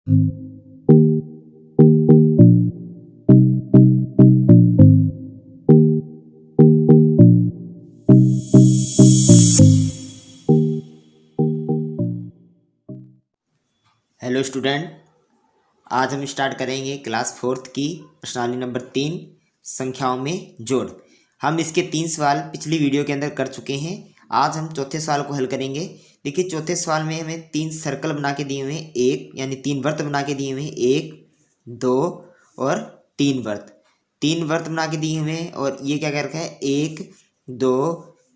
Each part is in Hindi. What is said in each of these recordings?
हेलो स्टूडेंट, आज हम स्टार्ट करेंगे क्लास 4th की प्रश्नावली नंबर 3 संख्याओं में जोड़। हम इसके 3 सवाल पिछली वीडियो के अंदर कर चुके हैं। आज हम चौथे सवाल को हल करेंगे। देखिए, चौथे सवाल में हमें 3 सर्कल बना के दिए हुए हैं, एक यानी 3 वृत्त बना के दिए हुए हैं, 1 2 और 3 वृत्त। 3 वृत्त बना के दिए हुए हैं और ये क्या कर रखा है, 1 2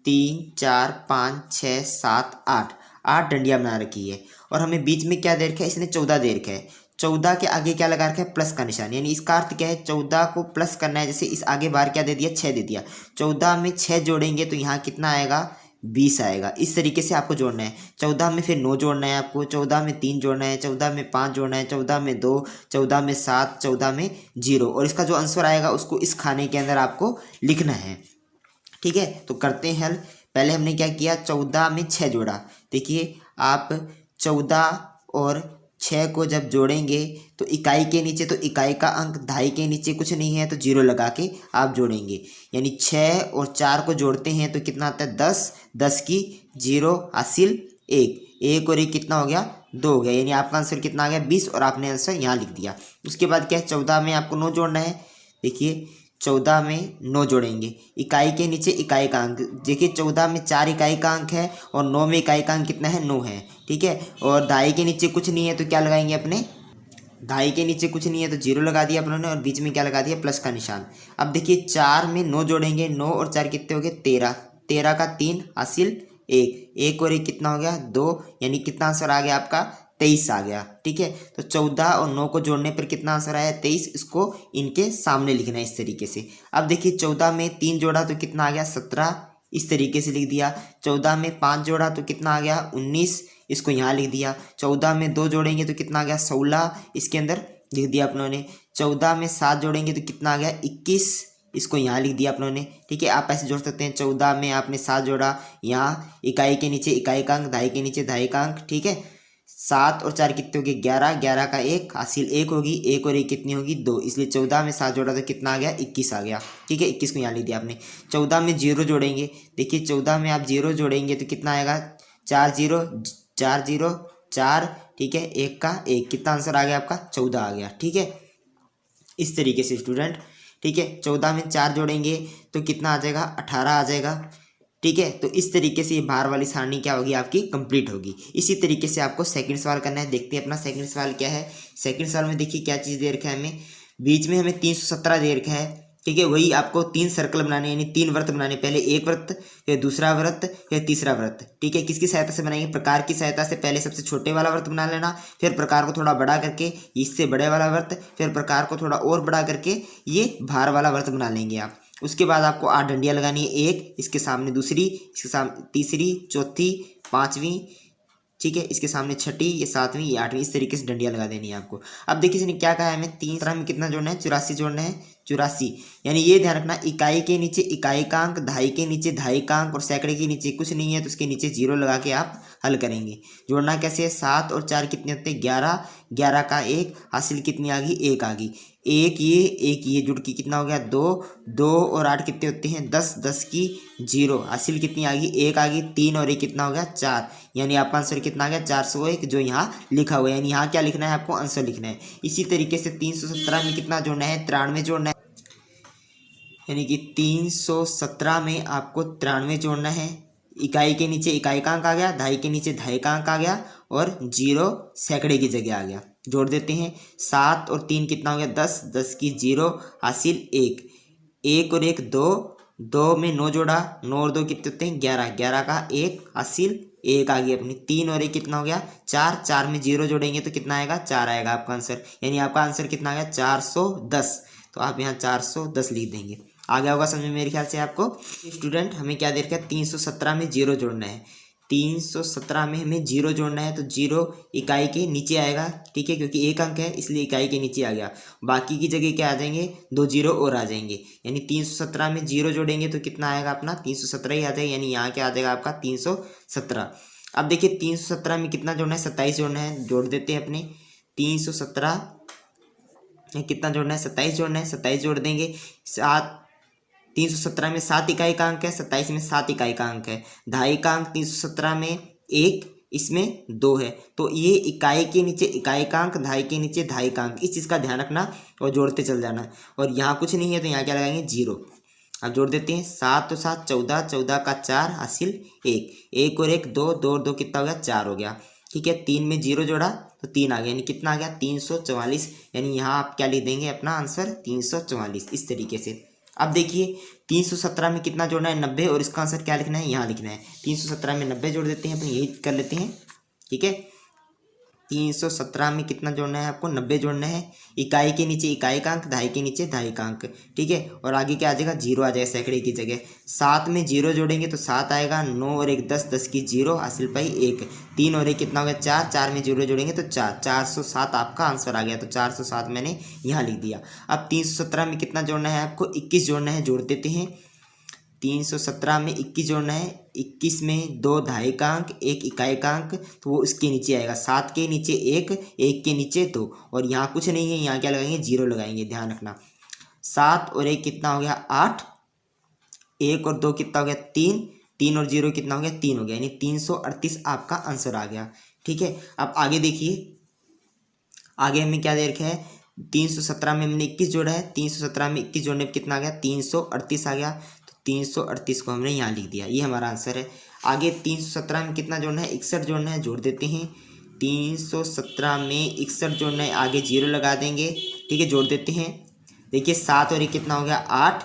3 4 5 6 7 8 डंडियाँ बना रखी है। और हमें बीच में क्या दे रखा है, इसने 14 दे रखा है। 14 के आगे क्या लगा रखा है, प्लस का निशान, यानी इसका अर्थ क्या है, 14 को प्लस करना है। जैसे इस आगे बार क्या दे दिया, 6 दे दिया। 14 में 6 जोड़ेंगे तो यहाँ कितना आएगा, 20 आएगा। इस तरीके से आपको जोड़ना है। 14 में फिर 9 जोड़ना है आपको, 14 में 3 जोड़ना है, 14 में 5 जोड़ना है, 14 में 2, 14 में 7, 14 में 0। और इसका जो आंसर आएगा उसको इस खाने के अंदर आपको लिखना है। ठीक है, तो करते हैं हल। पहले हमने क्या किया, 14 में 6 जोड़ा। देखिए, आप 14 और 6 को जब जोड़ेंगे तो इकाई के नीचे तो इकाई का अंक, दहाई के नीचे कुछ नहीं है तो 0 लगा के आप जोड़ेंगे। यानी 6 और 4 को जोड़ते हैं तो कितना आता है, 10। 10 की 0 हासिल 1, 1 और 1 कितना हो गया, 2 हो गया। यानी आपका आंसर कितना आ गया, 20। और आपने आंसर यहाँ लिख दिया। उसके बाद क्या है, 14 में आपको 9 जोड़ना है। देखिए, 14 में 9 जोड़ेंगे, इकाई के नीचे इकाई का अंक। देखिए, 14 में 4 इकाई का अंक है और 9 में इकाई का अंक कितना है, 9 है। ठीक है, और दहाई के नीचे कुछ नहीं है तो क्या लगाएंगे अपने, दहाई के नीचे कुछ नहीं है तो 0 लगा दिया अपनों ने, और बीच में क्या लगा दिया, प्लस का निशान। अब देखिए, 4 में 9 जोड़ेंगे, 9 और 4 कितने हो गए, 13। 13 का 3 हासिल 1, 1 और 1 कितना हो गया, 2। यानी कितना आंसर आ गया आपका, 23 आ गया। ठीक है, तो 14 और 9 को जोड़ने पर कितना आंसर आया, 23। इसको इनके सामने लिखना है इस तरीके से। अब देखिए, 14 में 3 जोड़ा तो कितना आ गया, 17। इस तरीके से लिख दिया। 14 में 5 जोड़ा तो कितना आ गया, 19। इसको यहाँ लिख दिया। 14 में 2 जोड़ेंगे तो कितना आ गया, 16। इसके अंदर लिख दिया अपनों ने। 14 में 7 जोड़ेंगे तो कितना आ गया, 21। इसको यहाँ लिख दिया अपनों ने। ठीक है, आप ऐसे जोड़ सकते हैं। 14 में आपने 7 जोड़ा, यहाँ इकाई के नीचे इकाई का अंक, दहाई के नीचे दहाई का अंक। ठीक है, 7 और 4 कितने होगी, 11। 11 का 1 हासिल 1 होगी, 1 और 1 कितनी होगी, 2। इसलिए 14 में 7 जोड़ा तो कितना आ गया, 21 आ गया। ठीक है, 21 को यहाँ लिख दिया आपने। 14 में 0 जोड़ेंगे। देखिए, 14 में आप 0 जोड़ेंगे तो कितना आएगा, 4 0 4 0 4। ठीक है, 1 का 1, कितना आंसर आ गया आपका, 14 आ गया। ठीक है, इस तरीके से स्टूडेंट। ठीक है, 14 में 4 जोड़ेंगे तो कितना आ जाएगा, 18 आ जाएगा। ठीक है, तो इस तरीके से ये बाहर वाली सारणी क्या होगी, आपकी कंप्लीट होगी। इसी तरीके से आपको सेकंड सवाल करना है। देखते हैं अपना सेकंड सवाल क्या है। सेकंड सवाल में देखिए क्या चीज़ दे रखा है हमें, बीच में हमें 317 दे रखा है। ठीक है, वही आपको 3 सर्कल बनाने, यानी 3 वृत्त बनाने। पहले एक वृत्त, फिर दूसरा वृत्त, फिर तीसरा वृत्त। ठीक है, किसकी सहायता से बनाएंगे, प्रकार की सहायता से। पहले सबसे छोटे वाला वृत्त बना लेना, फिर प्रकार को थोड़ा बड़ा करके इससे बड़े वाला वृत्त, फिर प्रकार को थोड़ा और बड़ा करके ये भार वाला वृत्त बना लेंगे आप। उसके बाद आपको 8 डंडियाँ लगानी है, एक इसके सामने दूसरी, इसके सामने तीसरी, चौथी, पांचवी। ठीक है, इसके सामने छठी, ये 7वीं, ये 8वीं। इस तरीके से डंडियाँ लगा देनी है आपको। अब देखिए, इसने क्या कहा है हमें, 3 में कितना जोड़ना है, 84 जोड़ना है। 84 यानी ये ध्यान रखना, इकाई के नीचे इकाई का अंक, दहाई के नीचे दहाई का अंक और सैकड़े के नीचे कुछ नहीं है तो उसके नीचे 0 लगा के आप हल करेंगे। जोड़ना कैसे है, 7 और 4 कितने होते हैं, 11। 11 का 1 हासिल कितनी आ गई, 1 आ गई। एक ये जुड़ के कितना हो गया, 2। 2 और 8 कितने होते हैं, 10। 10 की 0 हासिल कितनी आ गई, 1 आ गई। 3 और 1 कितना हो गया, 4। यानी आपका आंसर कितना आ गया, 401, जो यहाँ लिखा हुआ है। यानी यहाँ क्या लिखना है, आपको आंसर लिखना है। इसी तरीके से 317 में कितना जोड़ना है, 93 जोड़ना है। यानी कि 317 में आपको 93 जोड़ना है। इकाई के नीचे इकाई का अंक आ गया, दहाई के नीचे दहाई का अंक आ गया और 0 सैकड़े की जगह आ गया। जोड़ देते हैं। 7 और 3 कितना हो गया, 10। 10 की 0 हासिल 1। 1 और 1 2। 2 में 9 जोड़ा, 9 और 2 कितने होते हैं, 11। 11 का 1 हासिल 1 आ गई अपनी। 3 और 1 कितना हो गया, 4। 4 में 0 जोड़ेंगे तो कितना आएगा, 4 आएगा आपका आंसर। यानी आपका आंसर कितना आ गया, 410। तो आप यहाँ 410 लिख देंगे। आ गया होगा समझ में मेरे ख्याल से आपको। स्टूडेंट, हमें क्या दे रखा है, 317 में 0 जोड़ना है। 317 में हमें 0 जोड़ना है तो 0 इकाई के नीचे आएगा। ठीक है, क्योंकि एक अंक है इसलिए इकाई के नीचे आ गया। बाकी की जगह क्या आ जाएंगे, 2 0 और आ जाएंगे। यानी 317 में 0 जोड़ेंगे तो कितना आएगा अपना, 317 ही आ जाएगा। यानी यहाँ क्या आ जाएगा आपका, 317। अब देखिए, 317 में कितना जोड़ना है, 27 जोड़ना है। जोड़ देते हैं अपने। 317 कितना जोड़ना है, 27 जोड़ना है, 27 जोड़ देंगे। 317 में 7 इकाई का अंक है, 27 में 7 इकाई का अंक है। ढाई का अंक 317 में 1, इसमें 2 है, तो ये इकाई के नीचे इकाई का अंक, ढाई के नीचे ढाई का अंक, इस चीज़ का ध्यान रखना और जोड़ते चल जाना। और यहाँ कुछ नहीं है तो यहाँ क्या लगाएंगे, 0। अब जोड़ देते हैं। 7 तो 7 14, 14 का 4 हासिल 1, 1 और 1 2, 2 और 2 कितना हो गया, 4 हो गया। ठीक है, 3 में 0 जोड़ा तो 3 आ गया, यानी कितना आ गया, 344। यानी यहाँ आप क्या लिख देंगे, अपना आंसर 344 इस तरीके से। अब देखिए 317 में कितना जोड़ना है, 90, और इसका आंसर क्या लिखना है, यहाँ लिखना है। 317 में 90 जोड़ देते हैं, अपन यही कर लेते हैं। ठीक है, 317 में कितना जोड़ना है आपको, 90 जोड़ना है। इकाई के नीचे इकाई का अंक, ढाई के नीचे ढाई का अंक। ठीक है, और आगे क्या आ जाएगा, 0 आ जाएगा सैकड़े की जगह। 7 में 0 जोड़ेंगे तो 7 आएगा। 9 और 1 10, 10 की 0 हासिल पाई 1। 3 और 1 कितना हो गया, 4, 4 में 0 जोड़ेंगे तो 4, 407 आपका आंसर आ गया। तो 407 मैंने यहाँ लिख दिया। अब 317 में कितना जोड़ना है आपको, 21 जोड़ना है, जोड़ देते हैं। 317 में 21 जोड़ना है। 21 में 2 ढाई का अंक, 1 इकाई का अंक, तो वो इसके नीचे आएगा। 7 के नीचे 1, 1 के नीचे 2, और यहाँ कुछ नहीं है, यहाँ क्या लगाएंगे, 0 लगाएंगे, ध्यान रखना। 7 और 1 कितना हो गया, 8, 1 और 2 कितना हो गया, 3, 3 और 0 कितना हो गया, 3 हो गया, यानी 338 आपका आंसर आ गया। ठीक है, अब आगे देखिए, आगे हमें क्या दे रखा है, 317 में हमने 21 जोड़ा है। 317 में 21 जोड़ने पर कितना आ गया, 338 आ गया। 338 को हमने यहाँ लिख दिया, ये हमारा आंसर है। आगे 317 में कितना जोड़ना है, 61 जोड़ना है, जोड़ देते हैं। 317 में 61 जोड़ना है, आगे 0 लगा देंगे। ठीक है, जोड़ देते हैं। देखिए 7 और 1 कितना हो गया, 8,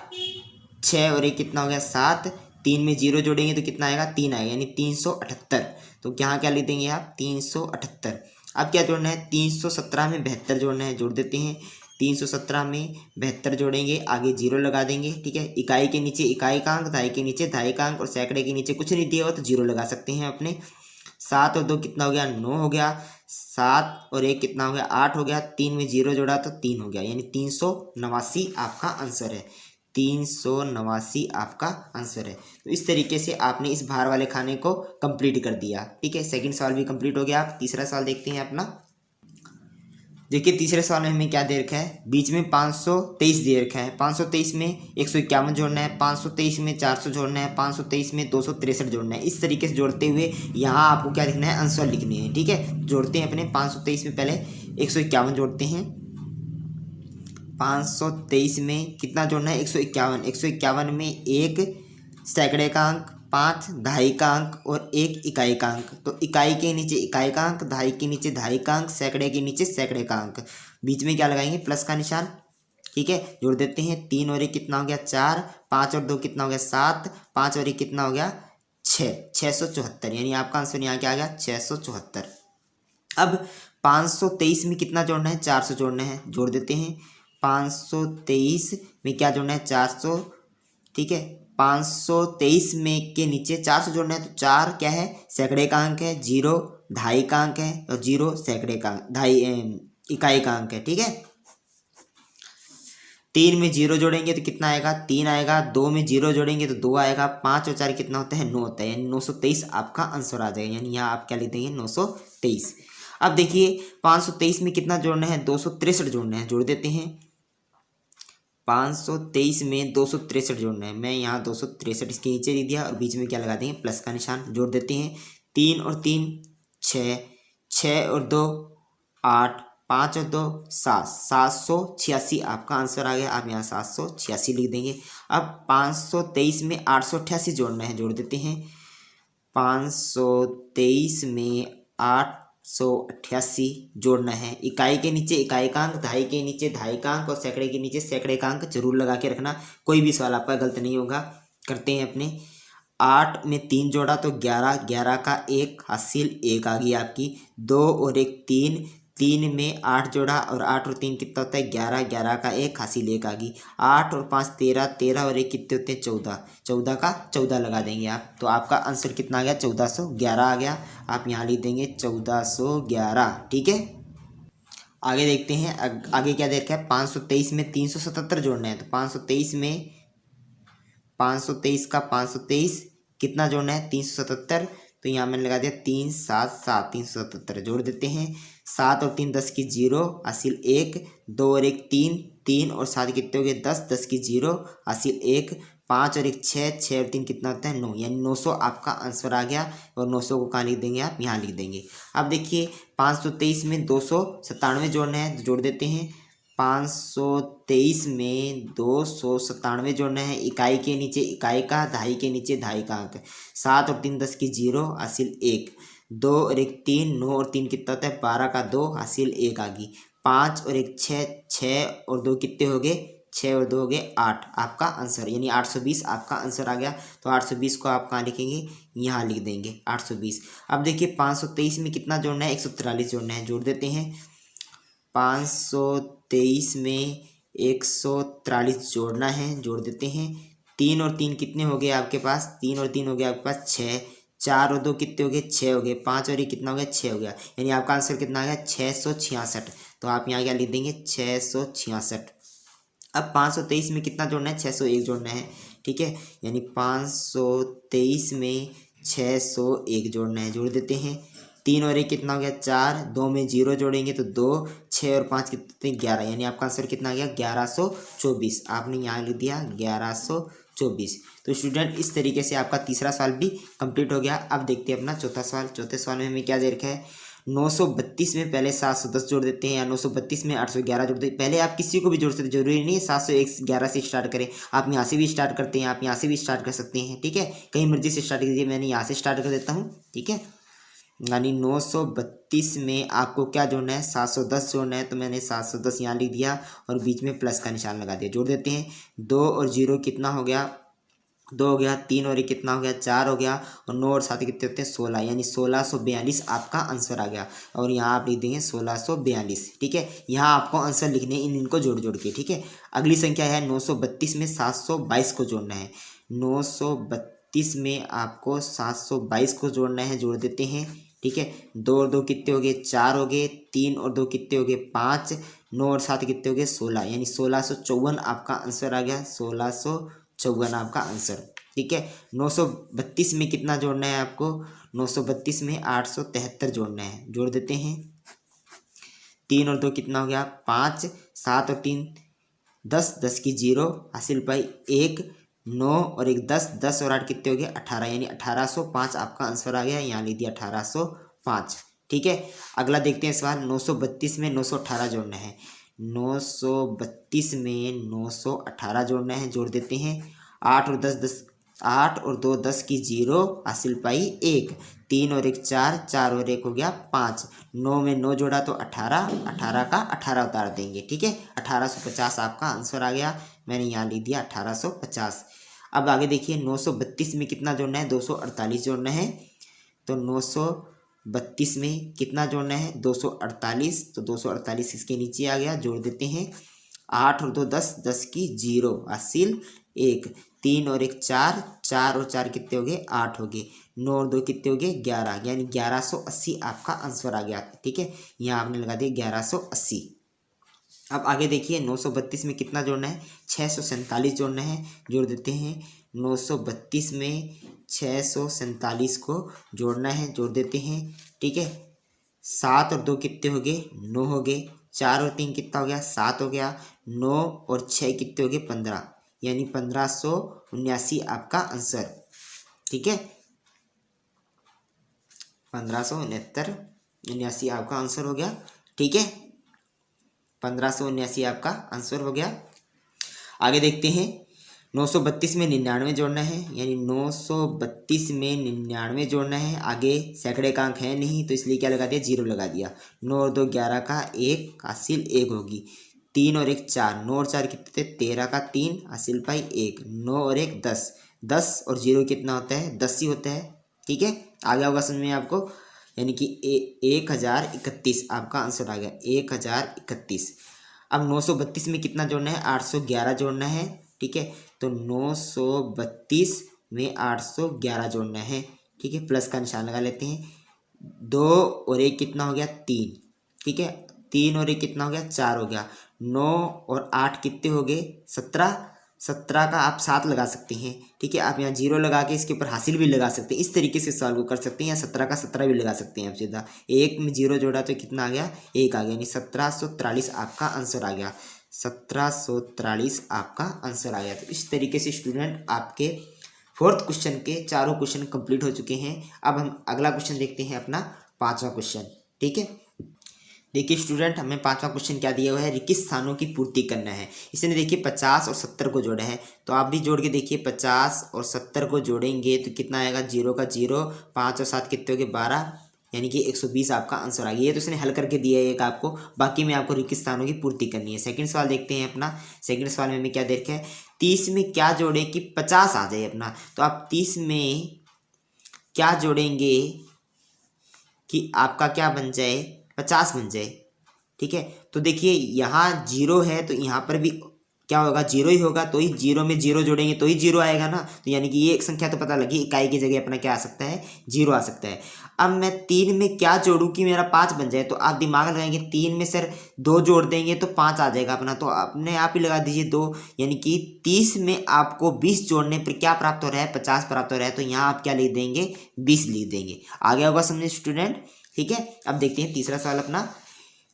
6 और 1 कितना हो गया, 7, 3 में 0 जोड़ेंगे तो कितना आएगा, 3 आएगा, यानी 378। तो यहाँ क्या लिख देंगे आप, 378। अब क्या जोड़ना है, 317 में 72 जोड़ना है, जोड़ देते हैं। 317 में 72 जोड़ेंगे, आगे 0 लगा देंगे। ठीक है, इकाई के नीचे इकाई का अंक, ढाई के नीचे ढाई का अंक, और सैकड़े के नीचे कुछ नहीं दिया हुआ तो 0 लगा सकते हैं अपने। 7 और 2 कितना हो गया, 9 हो गया। 7 और 1 कितना हो गया, 8 हो गया। 3 में 0 जोड़ा तो 3 हो गया, यानी 389 आपका आंसर है। 389 आपका आंसर है। तो इस तरीके से आपने इस भार वाले खाने को कंप्लीट कर दिया। ठीक है, सेकंड सवाल भी कंप्लीट हो गया। आप तीसरा सवाल देखते हैं अपना। देखिए तीसरे सवाल में हमें क्या दे रखा है, बीच में 523 दे रखा है। 523 में 151 जोड़ना है, 523 में 400 जोड़ना है, 523 में 263 जोड़ना है। इस तरीके से जोड़ते हुए यहाँ आपको क्या लिखना है, आंसर लिखने हैं। ठीक है, जोड़ते हैं अपने 523 में पहले 151 जोड़ते हैं। 523 में कितना जोड़ना है, 151। 151 में 1 सैकड़े का अंक, 5 ढाई का अंक और 1 इकाई का अंक। तो इकाई के नीचे इकाई का अंक, ढाई के नीचे ढाई का अंक, सैकड़े के नीचे सैकड़े का अंक। बीच में क्या लगाएंगे, प्लस का निशान। ठीक है, जोड़ देते हैं। 3 और 1 कितना हो गया, 4, 5 और 2 कितना हो गया, 7, 5 और 1 कितना हो गया, 6, 674। यानी आपका आंसर यहाँ क्या आ गया, 674। अब 523 में कितना जोड़ना है, 400 जोड़ना है, जोड़ देते हैं। 523 में क्या जोड़ना है, 400। ठीक है, 523 में के नीचे 400 जोड़ना है, तो 4 क्या है, सैकड़े का अंक है, 0 ढाई का अंक है, और 0 सैकड़े का ढाई इकाई का अंक है। ठीक है, 3 में 0 जोड़ेंगे तो कितना आएगा, 3 आएगा। 2 में 0 जोड़ेंगे तो 2 आएगा। 5 और 4 कितना होता है, 9 होता है, यानी 923 आपका आंसर आ जाएगा। यानी यहाँ आप क्या लिख देंगे, 923। अब देखिए 523 में कितना जोड़ना है, 263 जोड़ना है, जोड़ देते हैं। 523 में 263 जोड़ना है, मैं यहाँ 263 इसके नीचे दे दिया, और बीच में क्या लगा देंगे, प्लस का निशान। जोड़ देते हैं। 3 और 3 6, 6 और 2 8, 5 और 2 7, 786 आपका आंसर आ गया। आप यहाँ 786 लिख देंगे। अब 523 में 888 जोड़ना है, जोड़ देते हैं। 523 में 888 जोड़ना है। इकाई के नीचे इकाई का अंक, ढाई के नीचे ढाई का अंक, और सैकड़े के नीचे सैकड़े का अंक जरूर लगा के रखना, कोई भी सवाल आपका गलत नहीं होगा। करते हैं अपने। 8 में 3 जोड़ा तो 11, 11 का 1 हासिल 1 आ गई आपकी। 2 और 1 3, 3 में 8 जोड़ा, और 8 और 3 कितना होता है, 11, 11 का 1 हासिल 1 आ गई। 8 और 5 13, 13 और 1 कितने होते हैं, 14, 14 का 14 लगा देंगे आप। तो आपका आंसर कितना आ गया, 1411 आ गया। आप यहाँ लिख देंगे 1411। ठीक है, आगे देखते हैं। आगे क्या देखा है, 523 में 377 जोड़ना है, तो 523 में 523 का 523 कितना जोड़ना है, 377। तो यहाँ मैंने लगा दिया 3 7 7, 377 जोड़ देते हैं। 7 और 3 10 की 0 हासिल 1, 2 और 1 3, 3 और 7 कितने हो गए 10, 10 की 0 हासिल 1, 5 और 1 6, 6 और 3 कितना होता है 9, यानी 900 आपका आंसर आ गया। और 900 को कहाँ लिख देंगे आप, यहाँ लिख देंगे। अब देखिए 523 में 297 जोड़ना है तो जोड़ देते हैं। 523 में 297 जोड़ना है, इकाई के नीचे इकाई का, दहाई के नीचे दहाई का अंक। 7 और 3 10 की 0 हासिल 1, 2 और 1 3, 9 और 3 कितना होता है 12 का 2 हासिल 1 आ गई। 5 और 1 6, 6 और 2 कितने हो गए 6 और 2 हो गए 8, आपका आंसर यानी 820 आपका आंसर आ गया। तो 820 को आप कहाँ लिखेंगे, यहाँ लिख देंगे 820। अब देखिए 523 में कितना जोड़ना है 143 जोड़ना है, जोड़ देते हैं। 523 में 143 जोड़ना है, जोड़ देते हैं। 3 और 3 कितने हो गए आपके पास, 3 और 3 हो गया आपके पास 6, 4 और 2 कितने हो गए 6 हो गए, 5 और ये कितना हो गया 6 हो गया, यानी आपका आंसर कितना आ गया 666। तो आप यहाँ क्या लिख देंगे 666। अब 523 में कितना जोड़ना है 601 जोड़ना है, ठीक है, यानी 523 में 601 जोड़ना है, जोड़ देते हैं। 3 और 1 कितना हो गया 4, 2 में 0 जोड़ेंगे तो 2, 6 और 5 कितने 11, यानी आपका आंसर कितना आ गया 1124। आपने यहाँ लिख दिया 1124। तो स्टूडेंट इस तरीके से आपका तीसरा सवाल भी कंप्लीट हो गया। अब देखते हैं अपना चौथा सवाल। चौथे सवाल में हमें क्या दे रखा है, 932 में पहले 710 जोड़ देते हैं या 932 में 811 जोड़ देते हैं। पहले आप किसी को भी जोड़ सकते हैं, जरूरी नहीं है 711 से स्टार्ट करें, आप यहाँ से भी स्टार्ट करते हैं, आप यहाँ से भी स्टार्ट कर सकते हैं, ठीक है, कहीं मर्जी से स्टार्ट कीजिए। मैंने यहाँ से स्टार्ट कर देता हूँ, ठीक है, यानी 932 में आपको क्या जोड़ना है 710 जोड़ना है, तो मैंने 710 यहाँ लिख दिया और बीच में प्लस का निशान लगा दिया। जोड़ देते हैं। 2 और 0 कितना हो गया 2 हो गया, 3 और 1 कितना हो गया 4 हो गया, और 9 और 7 कितने होते हैं 16, यानी 1642 आपका आंसर आ गया। और यहाँ आप लिख देंगे 1642, ठीक है। यहाँ आपको आंसर लिखने इनको जोड़ जोड़ के, ठीक है। अगली संख्या है 932 में 722 को जोड़ना है। 932 में आपको 722 को जोड़ना है, जोड़ देते हैं, ठीक है। 2 और 2 कितने हो गए 4 हो गए, 3 और 2 कितने हो गए 5, 9 और 7 कितने हो गए 16, यानी 1654 आपका आंसर आ गया। 1654 आपका आंसर, ठीक है। 932 में कितना जोड़ना है आपको, 932 में 873 जोड़ना है, जोड़ देते हैं। 3 और 2 कितना हो गया 5, 7 और 3 10, 10 की 0 हासिल पाई 1, 9 और 1 10, 10 और 8 कितने हो गए 18, यानी 1805 आपका आंसर आ गया। यहाँ लिख दिया 1805, ठीक है। अगला देखते हैं सवाल। 932 में 918 जोड़ना है। 932 में 918 जोड़ना है, जोड़ देते हैं। 8 और 10 10, 8 और 2 10 की 0 हासिल पाई 1, 3 और 1 4, 4 और 1 हो गया 5, 9 में 9 जोड़ा तो 18, 18 का 18 उतार देंगे, ठीक है। 1850 आपका आंसर आ गया। मैंने यहाँ लिख दिया 1850। अब आगे देखिए 932 में कितना जोड़ना है 248 जोड़ना है। तो 932 में कितना जोड़ना है 248, तो 248 इसके नीचे आ गया, जोड़ देते हैं। 8 और 2 10, 10 की 0 हासिल 1, 3 और 1 4, 4 और 4 कितने हो गए 8 हो गए, 9 और 2 कितने हो गए 11, यानी 1180 आपका आंसर आ गया, ठीक है। यहाँ आपने लगा दिया 1180। अब आगे देखिए 932 में कितना जोड़ना है 647 जोड़ना है, जोड़ देते हैं। 932 में 647 को जोड़ना है, जोड़ देते हैं, ठीक है। 7 और 2 कितने हो गए 9 हो गए, 4 और 3 कितना हो गया 7 हो गया, 9 और 6 कितने हो गए 15, यानी 1579 आपका आंसर, ठीक है। 1579 आपका आंसर हो गया, ठीक है। 1579 आपका आंसर हो गया। आगे देखते हैं 932 में 99 जोड़ना है, यानी 932 में 99 जोड़ना है। आगे सैकड़े का अंक है नहीं तो इसलिए क्या लगा दिया 0 लगा दिया। 9 और 2 11 का 1 हासिल 1 होगी, 3 और 1 4, 9 और 4 कितने थे 13 का 3 हासिल पाई 1, 9 और 1 10, 10 और 0 कितना होता है 10 ही होता है, ठीक है। आगे होगा समझ में आपको, यानी कि 1031 आपका आंसर आ गया 1031। अब 932 में कितना जोड़ना है 811 जोड़ना है, ठीक है। तो 932 में 811 जोड़ना है, ठीक है, प्लस का निशान लगा लेते हैं। 2 और 1 कितना हो गया 3, ठीक है, 3 और 1 कितना हो गया 4 हो गया, 9 और 8 कितने हो गए 17, 17 का आप 7 लगा सकते हैं, ठीक है। आप यहाँ 0 लगा के इसके ऊपर हासिल भी लगा सकते हैं, इस तरीके से सवाल को कर सकते हैं। या 17 का 17 भी लगा सकते हैं आप सीधा। 1 में 0 जोड़ा तो कितना आ गया, 1 आ गया, यानी 1743 आपका आंसर आ गया। 1743 आपका आंसर आ गया। तो इस तरीके से स्टूडेंट आपके फोर्थ क्वेश्चन के चारों क्वेश्चन कंप्लीट हो चुके हैं। अब हम अगला क्वेश्चन देखते हैं, अपना 5वां क्वेश्चन, ठीक है। देखिए स्टूडेंट, हमें 5वां क्वेश्चन क्या दिया हुआ है, रिक्त स्थानों की पूर्ति करना है। इसने देखिए 50 और 70 को जोड़ा है, तो आप भी जोड़ के देखिए। 50 और 70 को जोड़ेंगे तो कितना आएगा, 0 का 0, 5 और 7 कितने हो गए, 12, यानी कि 120 आपका आंसर आ गया। ये तो इसने हल करके दिया है एक आपको, बाकी में आपको रिक्त स्थानों की पूर्ति करनी है। सेकंड सवाल देखते हैं अपना। सेकंड सवाल में हमें क्या देखा है, 30 में क्या जोड़े कि 50 आ जाए अपना। तो आप 30 में क्या जोड़ेंगे कि आपका क्या बन जाए, 50 बन जाए, ठीक है। तो देखिए यहाँ 0 है तो यहाँ पर भी क्या होगा, 0 ही होगा, तो ही 0 में 0 जोड़ेंगे तो ही 0 आएगा ना। तो यानी कि ये एक संख्या तो पता लगी, इकाई की जगह अपना क्या आ सकता है, 0 आ सकता है। अब मैं 3 में क्या जोड़ूं कि मेरा 5 बन जाए, तो आप दिमाग लगाएंगे, 3 में सर 2 जोड़ देंगे तो 5 आ जाएगा अपना, तो अपने आप ही लगा दीजिए 2, यानी कि 30 में आपको 20 जोड़ने पर क्या प्राप्त हो रहा है, 50 प्राप्त हो रहा है। तो यहाँ आप क्या लिख देंगे, 20 लिख देंगे। आगे होगा समझे स्टूडेंट, ठीक है। अब देखते हैं तीसरा सवाल अपना।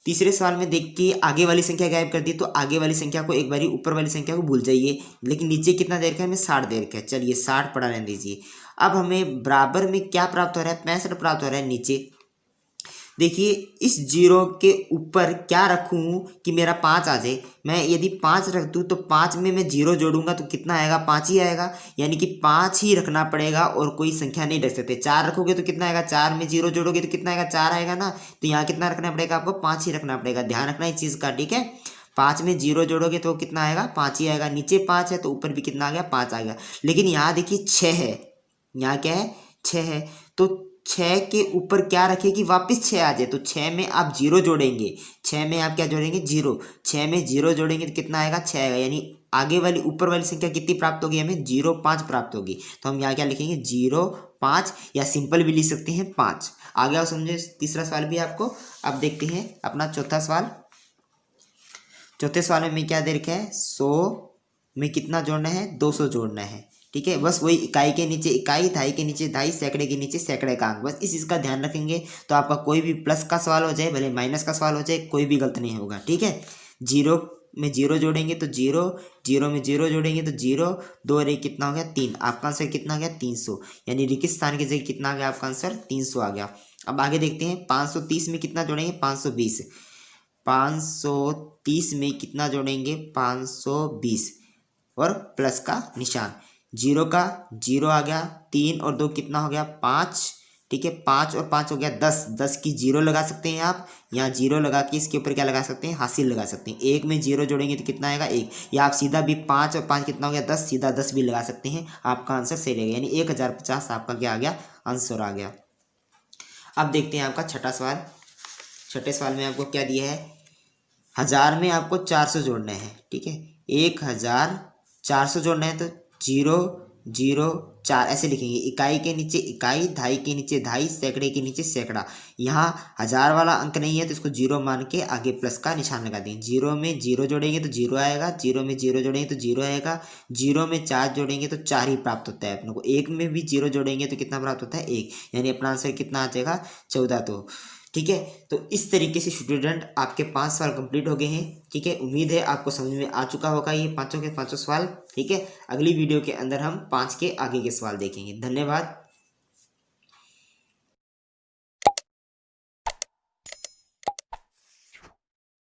तीसरे सवाल में देख के आगे वाली संख्या गायब कर दी, तो आगे वाली संख्या को एक बारी ऊपर वाली संख्या को भूल जाइए, लेकिन नीचे कितना दे रखा है, हमें 60 दे रखा है। चलिए 60 पढ़ा रहने दीजिए। अब हमें बराबर में क्या प्राप्त हो रहा है, 65 प्राप्त हो रहा है नीचे। देखिए इस 0 के ऊपर क्या रखूं कि मेरा 5 आ जाए। मैं यदि 5 रख दूं तो 5 में मैं 0 जोड़ूंगा तो कितना आएगा, 5 ही आएगा, यानी कि 5 ही रखना पड़ेगा और कोई संख्या नहीं रख सकते। 4 रखोगे तो कितना आएगा, 4 में 0 जोड़ोगे तो कितना आएगा, 4 आएगा ना। तो यहाँ कितना रखना पड़ेगा आपको, 5 ही रखना पड़ेगा। ध्यान रखना इस चीज़ का, ठीक है। 5 में 0 जोड़ोगे तो कितना आएगा, 5 ही आएगा। नीचे 5 है तो ऊपर भी कितना आ गया, 5 आ गया। लेकिन यहाँ देखिए 6 है, यहाँ क्या है, 6 है, तो 6 के ऊपर क्या रखे कि वापस 6 आ जाए। तो 6 में आप 0 जोड़ेंगे, 6 में आप क्या जोड़ेंगे, 0। 6 में 0 जोड़ेंगे तो कितना आएगा, 6 आएगा, यानी आगे वाली ऊपर वाली संख्या कितनी प्राप्त होगी हमें, 05 प्राप्त होगी। तो हम यहाँ क्या लिखेंगे, 05, या सिंपल भी लिख सकते हैं 5। आगे आओ समझे तीसरा सवाल भी आपको। अब देखते हैं अपना चौथा सवाल। चौथे सवाल में हमें क्या दे रखा है, 100 में कितना जोड़ना है, 200 जोड़ना है, ठीक है। बस वही इकाई के नीचे इकाई, दहाई के नीचे दहाई, सैकड़े के नीचे सैकड़े का अंक, बस इस चीज़ का ध्यान रखेंगे तो आपका कोई भी प्लस का सवाल हो जाए, भले माइनस का सवाल हो जाए, कोई भी गलत नहीं होगा, ठीक है। 0 में 0 जोड़ेंगे तो 0, 0 में 0 जोड़ेंगे तो 0, 2 रे कितना हो गया, 3। आपका आंसर कितना आ गया, 300, यानी रिक्त स्थान की जगह कितना आ गया आपका आंसर, 300 आ गया। अब आगे देखते हैं 530 में कितना जोड़ेंगे, 520। 530 में कितना जोड़ेंगे, 520 और प्लस का निशान। 0 का 0 आ गया, 3 और 2 कितना हो गया, 5, ठीक है। 5 और 5 हो गया 10, 10 की 0 लगा सकते हैं आप, यहाँ 0 लगा के इसके ऊपर क्या लगा सकते हैं, हासिल लगा सकते हैं। 1 में 0 जोड़ेंगे तो कितना आएगा, 1, या आप सीधा भी 5 और 5 कितना हो गया, 10, सीधा 10 भी लगा सकते हैं, आपका आंसर सही रहेगा, यानी 1050 आपका क्या आ गया, आंसर आ गया। अब देखते हैं आपका छठा सवाल। छठे सवाल में आपको क्या दिया है, 1000 में आपको 400 जोड़ना है, ठीक है। 1400 जोड़ना है तो 0 0 4 ऐसे लिखेंगे, इकाई के नीचे इकाई, दहाई के नीचे दहाई, सैकड़े के नीचे सैकड़ा। यहाँ 1000 वाला अंक नहीं है तो इसको 0 मान के आगे प्लस का निशान लगा देंगे। 0 में 0 जोड़ेंगे तो 0 आएगा, 0 में 0 जोड़ेंगे तो 0 आएगा, 0 में 4 जोड़ेंगे तो 4 ही प्राप्त होता है अपने को। 1 में भी 0 जोड़ेंगे तो कितना प्राप्त होता है, 1, यानी अपना आंसर कितना आ जाएगा, 14। तो ठीक है, तो इस तरीके से स्टूडेंट आपके 5 सवाल कंप्लीट हो गए हैं, ठीक है। उम्मीद है आपको समझ में आ चुका होगा ये पांचों के पांचों सवाल, ठीक है। अगली वीडियो के अंदर हम 5 के आगे के सवाल देखेंगे। धन्यवाद।